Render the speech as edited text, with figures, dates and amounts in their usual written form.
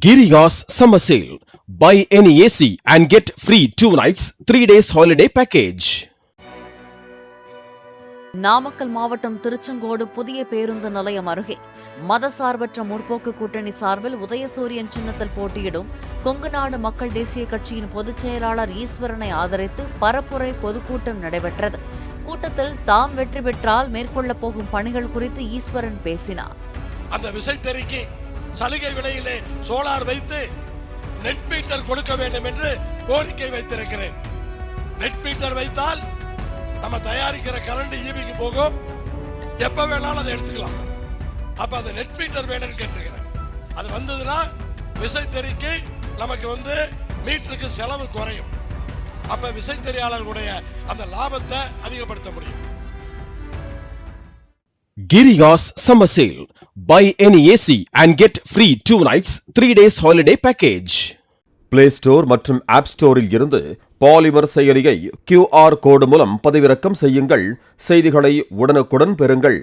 Giriga's summer sale. Buy any AC and get free 2 nights, 3 days holiday package. Namakkal மாவட்டம் திருச்செங்கோடு புதிய பேருந்து நிலையம் அருகே மதசார்பற்ற முற்போக்கு கூட்டணி சார்பில் உதயசூரியன் சின்னத்தில் போட்டியிடும் கொங்குநாடு மக்கள் தேசிய கட்சியின் பொதுச் செயலாளர் ஈஸ்வரனை ஆதரித்து பரப்புரை பொதுக்கூட்டம் நடைபெற்றது. கூட்டத்தில் தாம் வெற்றி பெற்றால் மேற்கொள்ளப் போகும் பணிகள் குறித்து ஈஸ்வரன் பேசினார். அந்த விசைத்தறிக்கு சலுகை விலையிலே சோலார் வைத்து நெட் மீட்டர் கொடுக்க வேண்டும் என்று கோரிக்கை வைத்திருக்கிறேன். நெட் மீட்டர் வைத்தால் நம்ம தயாரிக்கிற கரண்ட் ஈபிக்கு போகும், எப்ப வேணாலும் அதை எடுத்துக்கலாம். அப்ப அந்த நெட் மீட்டர் வேணும்னு கேட்டிருக்கிறேன். அது வந்ததுன்னா விசைத்தறிக்கு நமக்கு மீட்டருக்கு செலவு குறையும். அப்ப விசைத்தறியாளர்களுடைய அந்த லாபத்தை அதிகப்படுத்த முடியும். Giriga's summer sale. Buy any AC and get free 2 nights, 3 days holiday package. Play Store மற்றும் App Storeல் இருந்து பாலிமர் செயலியை QR கோடு மூலம் பதிவிறக்கம் செய்யுங்கள். செய்திகளை உடனுக்குடன் பெறுங்கள்.